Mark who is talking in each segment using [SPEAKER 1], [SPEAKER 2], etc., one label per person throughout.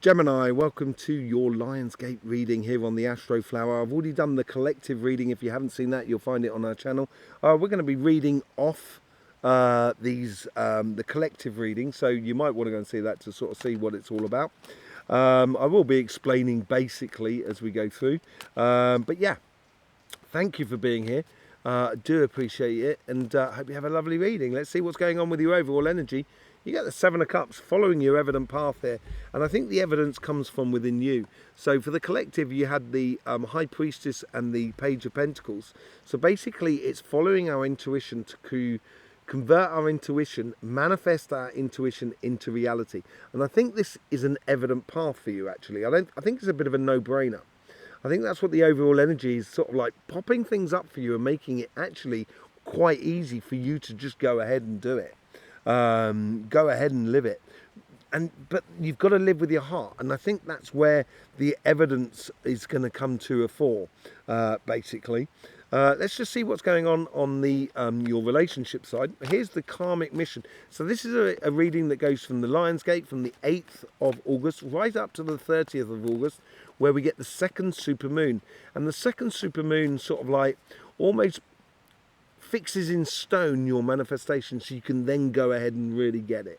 [SPEAKER 1] Gemini, welcome to your Lionsgate reading here on the Astroflower. I've already done the collective reading. If you haven't seen that, you'll find it on our channel. We're going to be reading off the collective reading, so you might want to go and see that to sort of see what it's all about. I will be explaining basically as we go through. But yeah, thank you for being here. I do appreciate it, and hope you have a lovely reading. Let's see what's going on with your overall energy. You get the Seven of Cups following your evident path here, and I think the evidence comes from within you. So for the collective, you had the High Priestess and the Page of Pentacles. So basically, it's following our intuition to convert our intuition, manifest our intuition into reality. And I think this is an evident path for you, actually. I think it's a bit of a no-brainer. I think that's what the overall energy is, sort of like popping things up for you and making it actually quite easy for you to just go ahead and do it. Go ahead and live it. But you've got to live with your heart, and I think that's where the evidence is going to come to a fore, basically. Let's just see what's going on the your relationship side. Here's the karmic mission. So this is a reading that goes from the Lionsgate from the 8th of August right up to the 30th of August, where we get the second supermoon. And the second supermoon sort of like almost fixes in stone your manifestation, so you can then go ahead and really get it.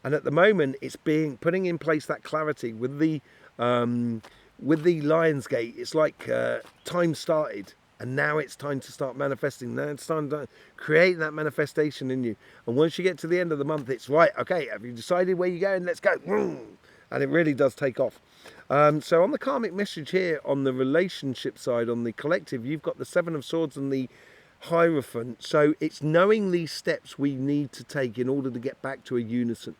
[SPEAKER 1] And at the moment, it's putting in place that clarity with the Lionsgate. It's like time started, and now it's time to start manifesting. Now it's time to create that manifestation in you. And once you get to the end of the month, it's right. Okay, have you decided where you're going? Let's go. And it really does take off. So on the karmic message here, on the relationship side, on the collective, you've got the Seven of Swords and the Hierophant. So it's knowing these steps we need to take in order to get back to a unison,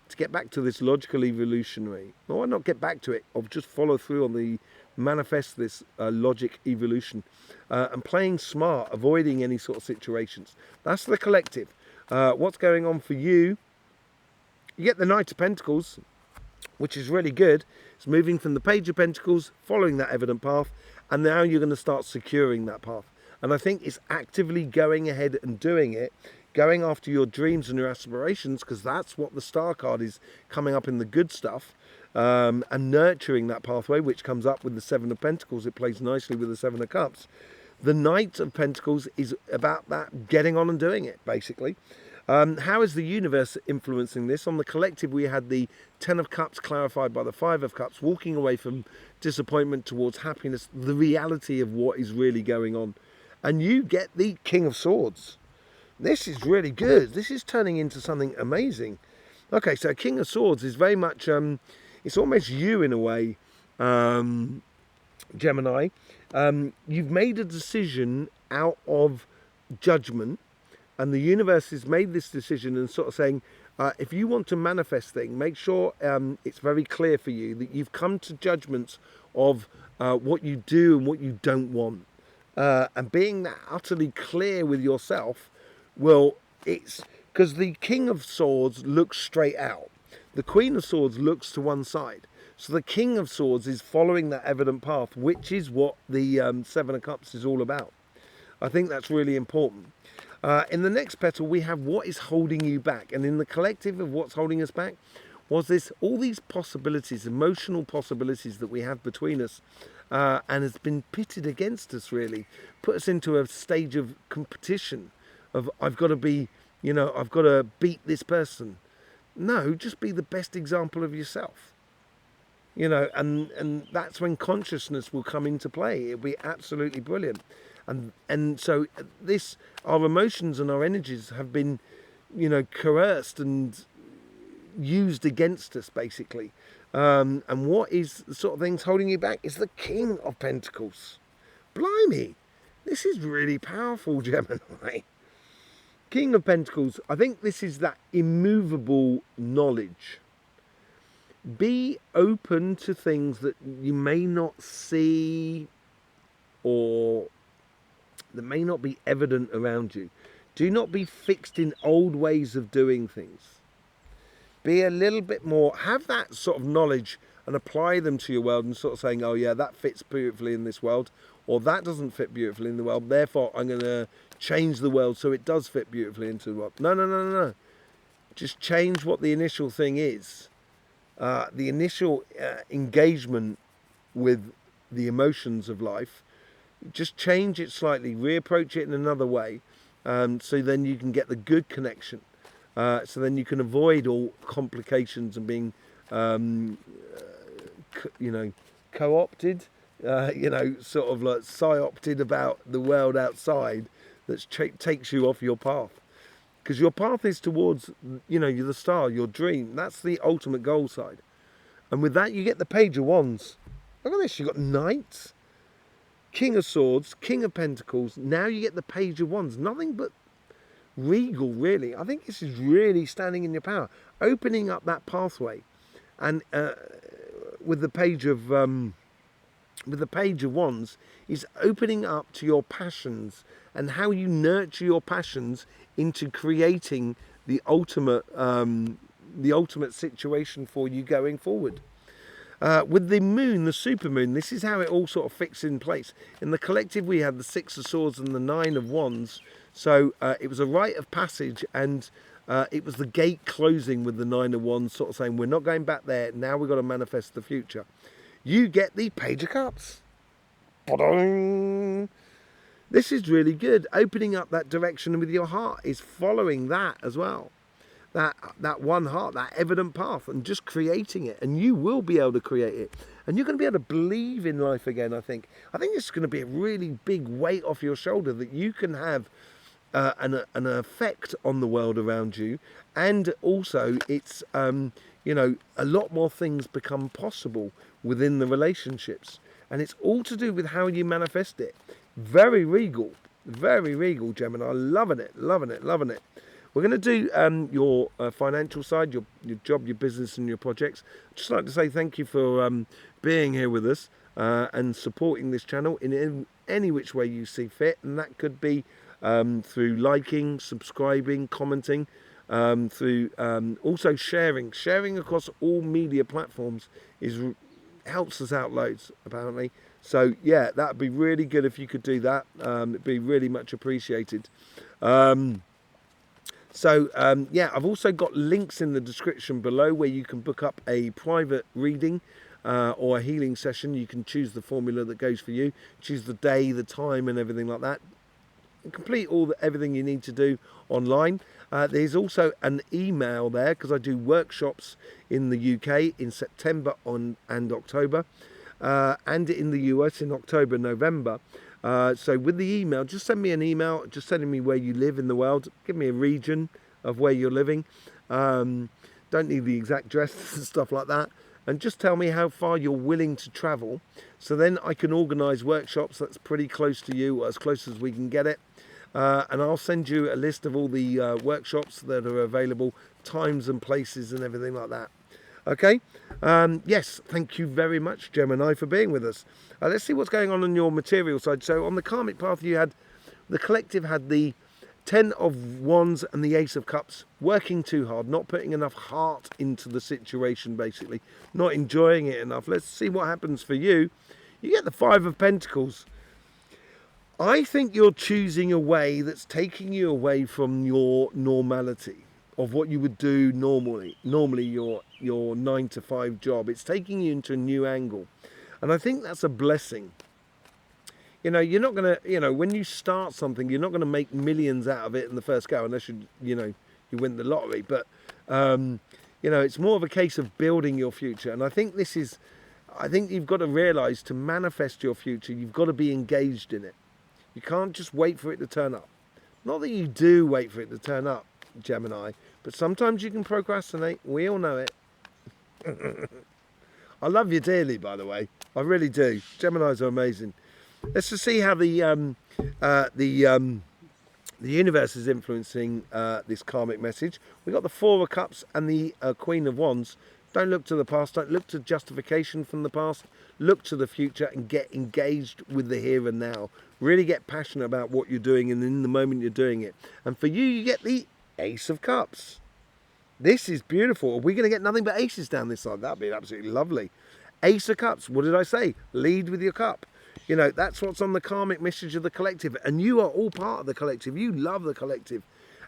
[SPEAKER 1] to get back to this logical evolutionary, or not get back to it, or just follow through on the manifest this logic evolution, and playing smart, avoiding any sort of situations. That's the collective. What's going on for you? You get the Knight of Pentacles, which is really good. It's moving from the Page of Pentacles, following that evident path, and now you're going to start securing that path. And I think it's actively going ahead and doing it, going after your dreams and your aspirations, because that's what the Star card is coming up in the good stuff, and nurturing that pathway, which comes up with the Seven of Pentacles. It plays nicely with the Seven of Cups. The Knight of Pentacles is about that, getting on and doing it, basically. How is the universe influencing this? On the collective, we had the Ten of Cups clarified by the Five of Cups, walking away from disappointment towards happiness, the reality of what is really going on. And you get the King of Swords. This is really good. This is turning into something amazing. Okay, so King of Swords is very much, it's almost you in a way, Gemini. You've made a decision out of judgment, and the universe has made this decision and sort of saying, if you want to manifest things, make sure it's very clear for you that you've come to judgments of what you do and what you don't want. And being that utterly clear with yourself, well, it's because the King of Swords looks straight out. The Queen of Swords looks to one side. So the King of Swords is following that evident path, which is what the Seven of Cups is all about. I think that's really important. In the next petal, we have what is holding you back. And in the collective of what's holding us back was this, all these possibilities, emotional possibilities that we have between us, and has been pitted against us, really. Put us into a stage of competition of, I've got to be, I've got to beat this person. No, just be the best example of yourself. And that's when consciousness will come into play. It'll be absolutely brilliant. And so our emotions and our energies have been, coerced and used against us, basically. And what is the sort of things holding you back is the King of Pentacles. Blimey, this is really powerful, Gemini. King of Pentacles, I think this is that immovable knowledge. Be open to things that you may not see or that may not be evident around you. Do not be fixed in old ways of doing things. Be a little bit more, have that sort of knowledge and apply them to your world and sort of saying, oh yeah, that fits beautifully in this world, or that doesn't fit beautifully in the world, therefore I'm going to change the world so it does fit beautifully into the world. No. Just change what the initial thing is the initial engagement with the emotions of life, just change it slightly, reapproach it in another way, so then you can get the good connection. So then you can avoid all complications and being, co-opted, sort of like psyopted about the world outside that takes you off your path. Because your path is towards, you're the star, your dream. That's the ultimate goal side. And with that, you get the Page of Wands. Look at this, you've got Knights, King of Swords, King of Pentacles. Now you get the Page of Wands. Nothing but regal, really. I think this is really standing in your power, opening up that pathway. And with the Page of Wands, is opening up to your passions and how you nurture your passions into creating the ultimate situation for you going forward. With the moon, the supermoon, this is how it all sort of fits in place. In the collective, we had the Six of Swords and the Nine of Wands. So it was a rite of passage, and it was the gate closing with the Nine of Wands, sort of saying, we're not going back there. Now we've got to manifest the future. You get the Page of Cups. Ta-dang! This is really good. Opening up that direction with your heart is following that as well. That one heart, that evident path, and just creating it. And you will be able to create it. And you're going to be able to believe in life again, I think. I think it's going to be a really big weight off your shoulder that you can have an effect on the world around you. And also, it's, a lot more things become possible within the relationships. And it's all to do with how you manifest it. Very regal, Gemini. Loving it. We're going to do your financial side, your job, your business and your projects. I'd just like to say thank you for being here with us and supporting this channel in any which way you see fit. And that could be through liking, subscribing, commenting, through also sharing. Sharing across all media platforms helps us out loads, apparently. So yeah, that'd be really good if you could do that. It'd be really much appreciated. I've also got links in the description below where you can book up a private reading or a healing session. You can choose the formula that goes for you, choose the day, the time and everything like that. And complete everything you need to do online. There's also an email there because I do workshops in the UK in September and October. And in the US in October, November. So with the email, just send me an email, just sending me where you live in the world. Give me a region of where you're living. Don't need the exact address and stuff like that. And just tell me how far you're willing to travel. So then I can organise workshops that's pretty close to you, or as close as we can get it. And I'll send you a list of all the workshops that are available, times and places and everything like that. Okay, yes, thank you very much, Gemini, for being with us. Let's see what's going on your material side. So on the karmic path, the collective had the Ten of Wands and the Ace of Cups, working too hard, not putting enough heart into the situation, basically, not enjoying it enough. Let's see what happens for you. You get the Five of Pentacles. I think you're choosing a way that's taking you away from your normality of what you would do normally your 9-to-5 job. It's taking you into a new angle, and I think that's a blessing. You're not gonna, when you start something, you're not going to make millions out of it in the first go, unless you win the lottery. But it's more of a case of building your future. And I think you've got to realize, to manifest your future, you've got to be engaged in it. You can't just wait for it to turn up. Not that you do wait for it to turn up, Gemini, but sometimes you can procrastinate. We all know it. I love you dearly, by the way. I really do. Geminis are amazing. Let's just see how the universe is influencing this karmic message. We've got the Four of Cups and the Queen of Wands. Don't look to the past. Don't look to justification from the past. Look to the future and get engaged with the here and now. Really get passionate about what you're doing and in the moment you're doing it. And for you, you get the Ace of Cups. This is beautiful. Are we going to get nothing but aces down this side? That'd be absolutely lovely. Ace of Cups. What did I say? Lead with your cup. That's what's on the karmic message of the collective. And you are all part of the collective. You love the collective.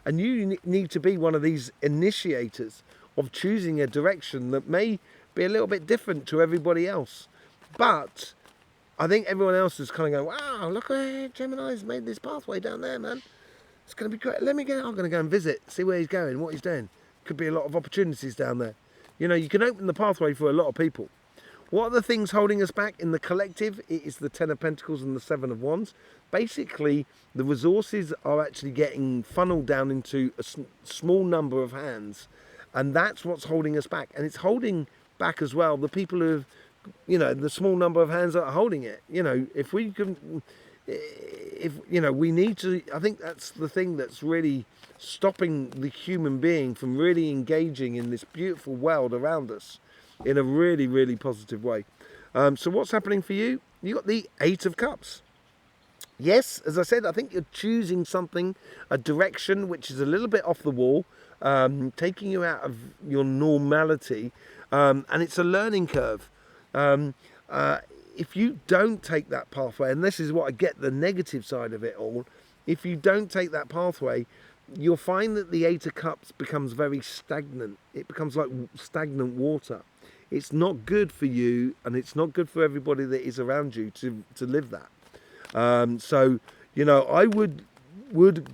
[SPEAKER 1] And you need to be one of these initiators of choosing a direction that may be a little bit different to everybody else. But I think everyone else is kind of going, wow, look where Gemini's made this pathway down there, man. It's going to be great. I'm going to go and visit, see where he's going, what he's doing. Could be a lot of opportunities down there. You know, you can open the pathway for a lot of people. What are the things holding us back in the collective? It is the Ten of Pentacles and the Seven of Wands. Basically, the resources are actually getting funneled down into a small number of hands. And that's what's holding us back. And it's holding back as well the people who have, you know, the small number of hands that are holding it. You know, if we can, you know, we need to, I think that's the thing that's really stopping the human being from really engaging in this beautiful world around us in a really, really positive way. So what's happening for you? You got the Eight of Cups. Yes, as I said, I think you're choosing something, a direction which is a little bit off the wall, taking you out of your normality, and it's a learning curve. If you don't take that pathway, and this is what I get, the negative side of it all, if you don't take that pathway, you'll find that the Eight of Cups becomes very stagnant. It becomes like stagnant water. It's not good for you, and it's not good for everybody that is around you to live that. So, you know, I would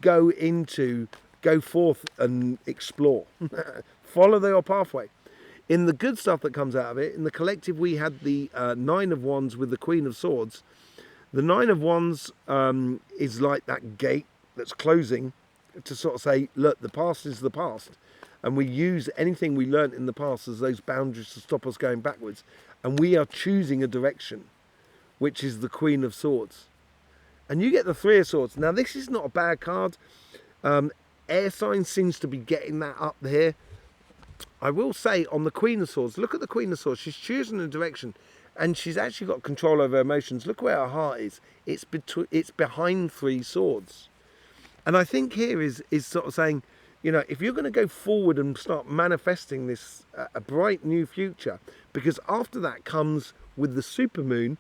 [SPEAKER 1] go forth and explore. Follow your pathway. In the good stuff that comes out of it, in the collective, we had the Nine of Wands with the Queen of Swords. The Nine of Wands is like that gate that's closing to sort of say, look, the past is the past. And we use anything we learnt in the past as those boundaries to stop us going backwards. And we are choosing a direction, which is the Queen of Swords. And you get the Three of Swords. Now, this is not a bad card. Air sign seems to be getting that up here. I will say on the Queen of Swords, look at the Queen of Swords. She's choosing a direction, and she's actually got control over her emotions. Look where her heart is. It's behind Three Swords. And I think here is sort of saying, you know, if you're going to go forward and start manifesting this, a bright new future, because after that comes with the supermoon,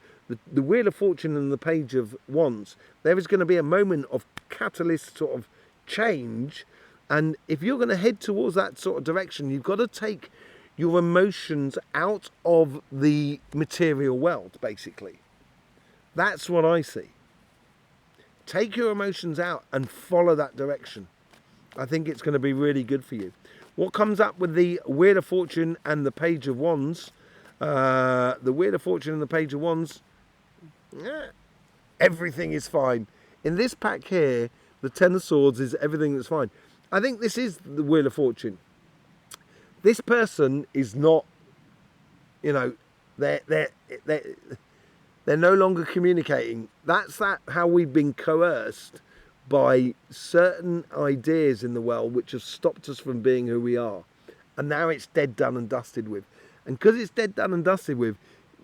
[SPEAKER 1] the Wheel of Fortune and the Page of Wands, there is going to be a moment of catalyst sort of change. And if you're going to head towards that sort of direction, you've got to take your emotions out of the material world, basically. That's what I see. Take your emotions out and follow that direction. I think it's going to be really good for you. What comes up with the Wheel of Fortune and the Page of Wands? The Wheel of Fortune and the Page of Wands, everything is fine. In this pack here, the Ten of Swords is everything that's fine. I think this is the Wheel of Fortune. This person is not, you know, they're no longer communicating. That's how we've been coerced by certain ideas in the world which have stopped us from being who we are. And now it's dead, done and dusted with. And because it's dead, done and dusted with,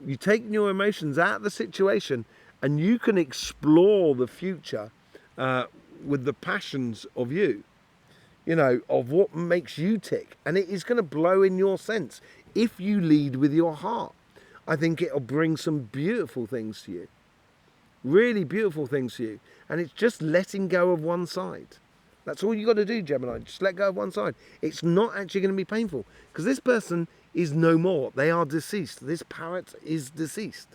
[SPEAKER 1] you take your emotions out of the situation and you can explore the future with the passions of you. You know, of what makes you tick. And it is going to blow in your sense. If you lead with your heart, I think it'll bring some beautiful things to you. Really beautiful things to you. And it's just letting go of one side. That's all you got to do, Gemini. Just let go of one side. It's not actually going to be painful. Because this person is no more. They are deceased. This parrot is deceased.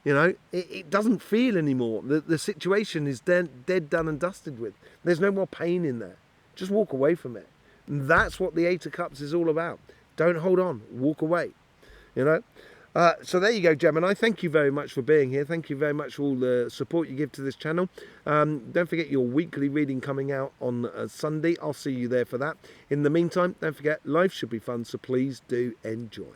[SPEAKER 1] You know, it doesn't feel anymore. The situation is dead, done and dusted with. There's no more pain in there. Just walk away from it. And that's what the Eight of Cups is all about. Don't hold on. Walk away. You know. So there you go, Gemini. Thank you very much for being here. Thank you very much for all the support you give to this channel. Don't forget your weekly reading coming out on Sunday. I'll see you there for that. In the meantime, don't forget, life should be fun, so please do enjoy.